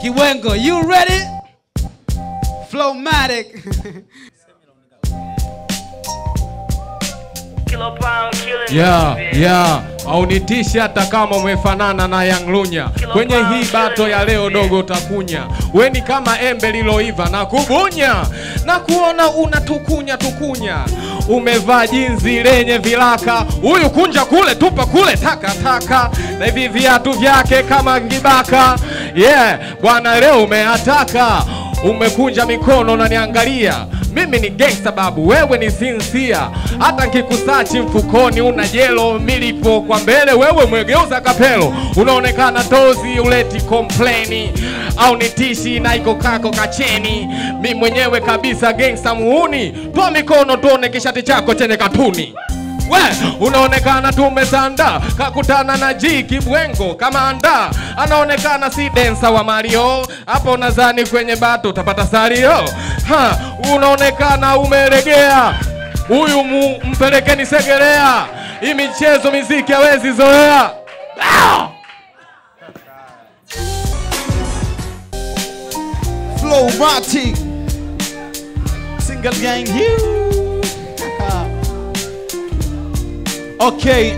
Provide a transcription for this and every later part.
Kibwengo, you ready? Flowmatic. Yeah. Haunitishi hata kama umefanana na Young Lunya. Kwenye hii bato ya leo dogo utakunya. Weni kama embe liloiva na kubunya. Na kuona unatukunya. Umevaa jinzi lenye vilaka. Huyu kunja kule, tupa kule, taka. Na hivi viatu vyake kama ngibaka. Yeah, bwana leo umeataka. Umekunja mikono na niangalia. Mimi ni gangsta babu, wewe ni sincere. Hata nkikusachi mfukoni una jelo. Milipo kwa mbele, wewe mwegeuza kapelo. Unaonekana tozi, uleti kompleni. Au nitishi na iko kako kacheni. Mi mwenyewe kabisa gangsta muuni. Toa mikono tuone kishati chako chenye katuni. We, unaonekana tumesanda. Kakutana na G Kibwengo kama anda. Anaonekana si dancer wa Mario. Hapo nadhani kwenye bato utapata sario. Unaonekana umeregea. Huyu mpelekeni Segerea. Hii michezo miziki hawezi zoea. Flowmatic Single gang here. Okay,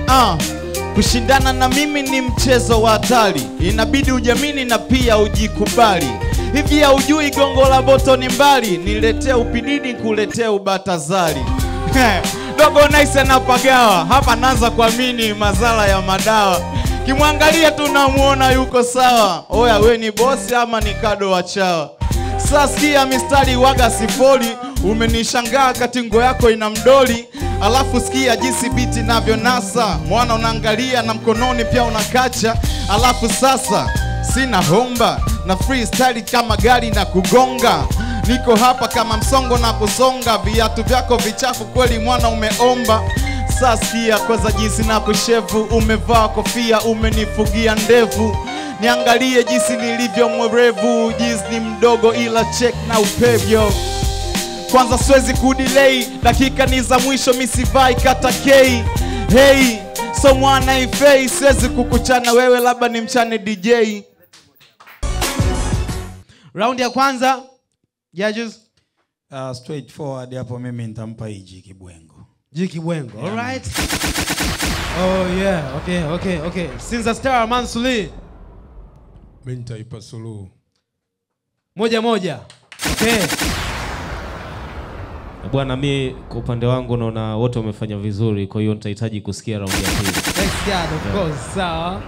kushindana na mimi ni mchezo wa hatari. Inabidi ujamini na pia ujikubali. Hivi haujui gongo la Boto ni mbali. Niletee upididi kuletee ubatazari. Dogo nice na pagawa. Hapa naanza kuamini mazala ya madawa. Kimwangalia tunamuona yuko sawa. Oya we ni bosi ama ni kado wa chawa. Sasikia mistari waga sifoli. Umenishangaa katingo yako ina mdoli. Alafu sikia jinsi biti navyo nasa. Mwana unaangalia na mkononi pia unakacha. Alafu sasa sina homba na freestyle kama gari na kugonga. Niko hapa kama msongo na kusonga. Viatu vyako vichafu kweli mwana umeomba. Sasikia kwanza jinsi na kushevu. Umevaa kofia umenifugia ndevu. Niangalie jinsi nilivyo mwerevu. Jinsi ni mdogo ila check na upevyo. Kwanza siwezi kudelay, dakika ni za mwisho misivai kata K. Hey, so mwana ifei, siwezi kukuchana wewe labda ni mchane DJ. Round ya kwanza, judges. Straightforward hapo mimi nitampa hii G Kibwengo. G Kibwengo, yeah. Alright. Oh yeah, okay. Sinza Star Mansuli. Mimi nitaipa suluhu. Moja. Okay. Bwana mimi kwa upande wangu naona wote wamefanya vizuri, kwa hiyo nitahitaji kusikia round ya pili. Thanks God, of course. Sawa.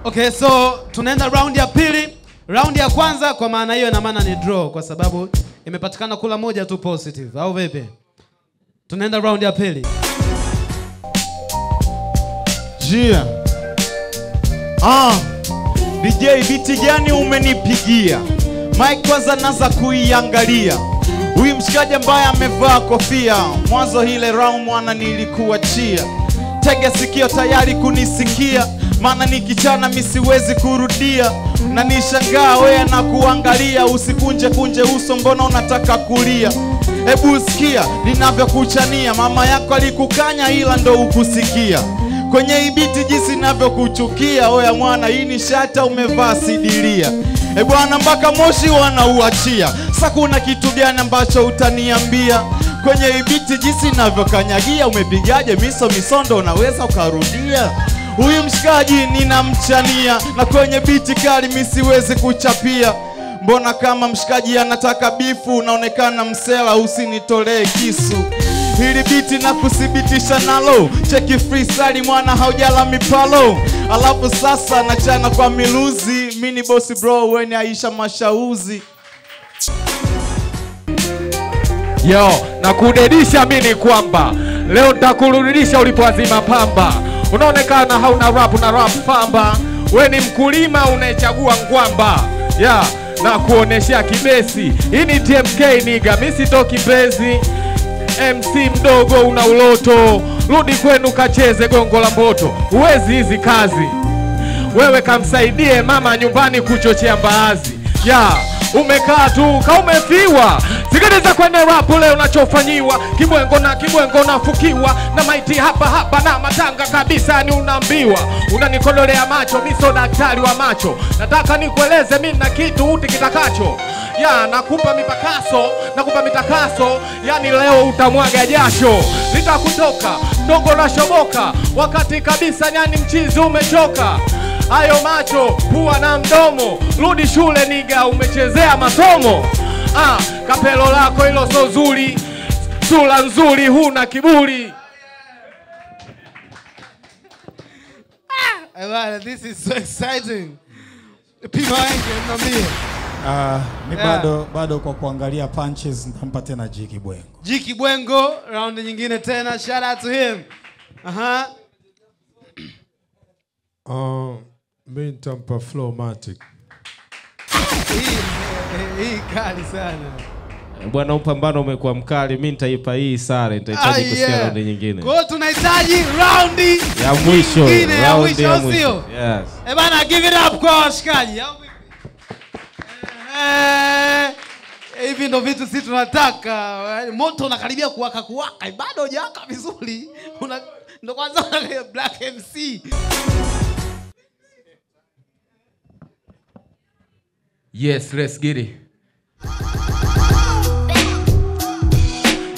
Okay, so tunaenda round ya pili. Round ya kwanza kwa maana hiyo na maana ni draw kwa sababu imepatikana kula moja tu positive. Au vipi? Tunaenda round ya pili. Jia. DJ biti gani umenipigia? Mike kwanza naanza kuiangalia. Huyu mshikaji ambaye amevaa kofia. Mwanzo hile round mwana nilikuwa chia. Tega sikio tayari kunisikia. Maana nikichana misiwezi kurudia. Na nishangaa wewe na kuangalia. Usikunje uso mbona unataka kulia. Hebu sikia ninavyokuchania. Mama yako alikukanya ila ndo ukusikia. Kwenye ibiti jinsi ninavyokuchukia. Oya mwana hii ni shata umevaa sidilia. Bwana mpaka moshi wanauachia. Sasa kuna kitu gani ambacho utaniambia? Kwenye ibiti jinsi ninavyokanyagia. Umepigaje misondo unaweza ukarudia? Huyu mshikaji ninamchania. Na kwenye biti kali misiwezi kuchapia. Mbona kama mshikaji anataka bifu. Unaonekana msela usinitolee kisu. Hili biti na kuthibitisha nalo. Cheki freestyle mwana haujala mipalo. Alafu sasa nachana kwa miluzi. Mini bossy bro weni Aisha Mashauzi. Yo, na kudedisha mini kwamba leo nitakurudisha ulipoazima pamba. Unaonekana hauna rap na rap pamba. We ni mkulima unayechagua ngwamba. Yeah, na kuoneshea kibesi. Hii ni TMK niga, misi toki bezi. MC mdogo una uloto. Rudi kwenu kacheze gongo la Mboto. Uwezi hizi kazi. Wewe kamsaidie mama nyumbani kuchochea mbaazi. Ya, umekaa tu kaumefiwa. Sikiliza kwenye rap leo unachofanyiwa, kibwengo na kibwengo nafukiwa, na maiti hapa na matanga kabisa ni unaambiwa. Unanikololea macho, miso daktari wa macho. Nataka nikueleze mimi na kitu uti kitakacho. Ya nakupa mitakaso, yani leo utamwaga jasho. Litakutoka, dogo na shoboka, wakati kabisa nyani mchizi umechoka. Hayo macho, pua na mdomo, rudi shule niga umechezea masomo. Kapelo lako hilo so zuri, sura nzuri huna kiburi. This is so exciting. Pima Wenge mnambie. Mi bado kwa kuangalia punches nitampa tena Jiki Bwengo. Jiki Bwengo, round nyingine tena. Shout out to him. Mimi nitampa Flowmatic. Hii kali sana. Bwana upambano umekuwa mkali, mimi nitaipa hii sare, nitahitaji kusikia round nyingine. Kwa hiyo tunahitaji round ya mwisho, round ya mwisho. Yes. Bana give it up kwa washikaji. Hivi ndo vitu sisi tunataka. Moto unakaribia kuwaka, bado hujawaka vizuri. Ndo kwanza Black MC. Yes, let's get it.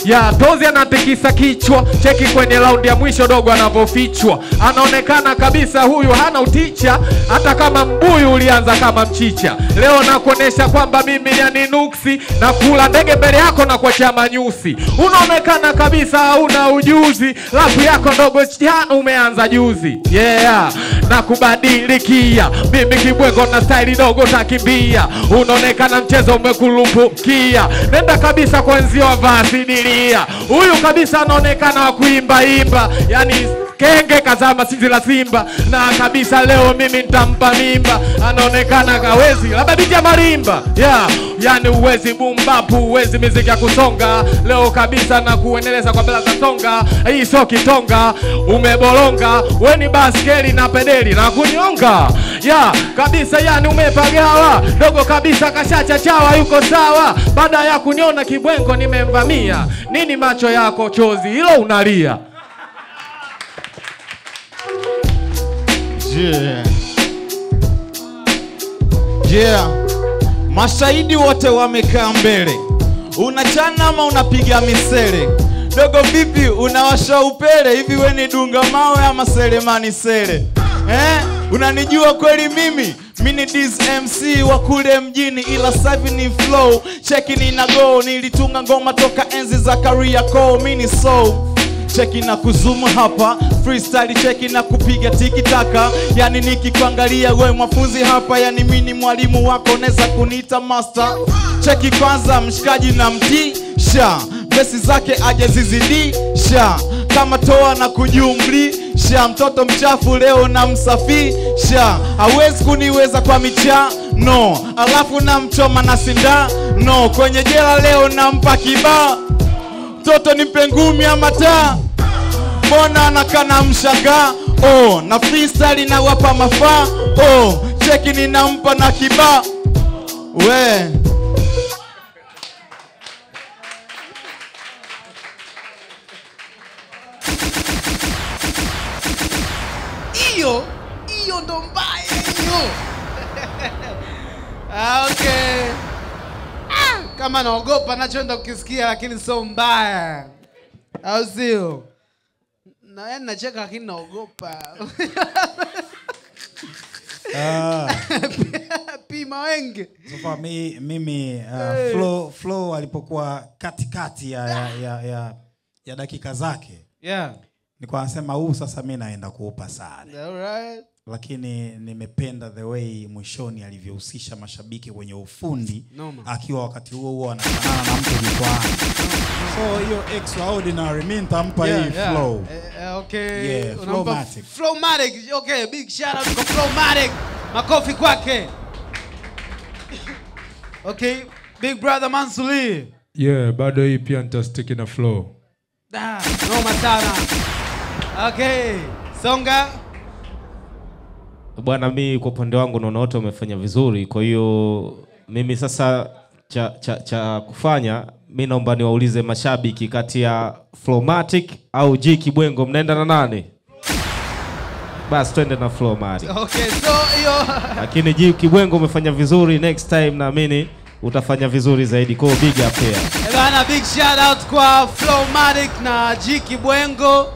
Ya Tozi anatikisa kichwa, cheki kwenye round ya mwisho dogo anavyofichwa. Anaonekana kabisa huyu hana uticha, hata kama mbuyu ulianza kama mchicha. Leo nakuonesha kwamba mimi ni nuksi, na kula ndege mbele yako na kuachia manyusi. Unaonekana kabisa hauna ujuzi, lapu yako ndogo jana umeanza juzi. Yeah, na kubadilikia, mimi Kibwengo na style dogo takimbia. Unaonekana mchezo umekulumbukia, nenda kabisa kwanzio wa vasidili. Huyu kabisa anaonekana wa kuimba, yani kenge kazama sisi la simba. Na kabisa leo mimi nitampa mimba, anaonekana kawezi labda biti ya marimba. Yani uwezi bumbapu, uwezi muziki ya kusonga. Leo kabisa na kuendeleza kwa bela za songa. Hii sio kitonga, umebolonga. Weni baskeli na pedeli na kunyonga. Kabisa yani umepagawa, dogo kabisa kashacha chawa yuko sawa. Baada ya kuniona Kibwengo nimemvamia, nini macho yako chozi hilo unalia? Mashahidi wote wamekaa mbele. Unachana ama unapiga misele? Dogo vipi unawasha upele? Hivi we ni dunga mawe ama Selemani Sele? Unanijua kweli mimi? Mini Diz MC wa kule mjini, ila savi ni flow. Cheki nina go, nilitunga ngoma toka enzi za career call. Mini soul cheki na kuzoom hapa, freestyle cheki na kupiga tiki taka. Yani nikikuangalia wewe mwafunzi hapa, yani mimi mwalimu wako neza kuniita master. Cheki kwanza mshikaji na mtisha, besi zake aje zizidisha, kama toa na kujumlisha. Mtoto mchafu leo na msafisha, hawezi kuniweza kwa michano, alafu na mchoma na sindano. Kwenye jela leo nampa kibaa, mtoto nipe ngumi ama taa, mbona anakana mshanga. Na freestyle na wapa mafaa. Cheki ninampa na kibaa. Iyo ndo mbaya hiyo. Okay. Kama naogopa nachoenda kukisikia, lakini sio mbaya. Au sio? Na nacheka lakini naogopa. Pima Wenge. So mimi flow alipokuwa katikati ya dakika zake. Nilikuwa nasema huu sasa mimi naenda kuupa sare. Alright. Lakini nimependa the way mwishoni alivyohusisha mashabiki kwenye ufundi, akiwa wakati huo anafanana na mtu jukwaani. So hiyo extraordinary, mimi nitampa hii flow. Okay. Flowmatic. Flowmatic. Okay, big shout out to Flowmatic. Makofi kwake. Okay, big brother Mansuri. Bado hii pia nitastick na flow. Noma sana. Okay, Songa. Bwana mimi kwa upande wangu naona wote wamefanya vizuri, kwa hiyo mimi sasa cha kufanya mimi naomba niwaulize mashabiki kati ya Flowmatic au G Kibwengo mnaenda na nani? Basi twende na Flowmatic. Okay, so hiyo Lakini G Kibwengo umefanya vizuri, next time naamini utafanya vizuri zaidi. Kwa big up here. bana, big shout out kwa Flowmatic na G Kibwengo.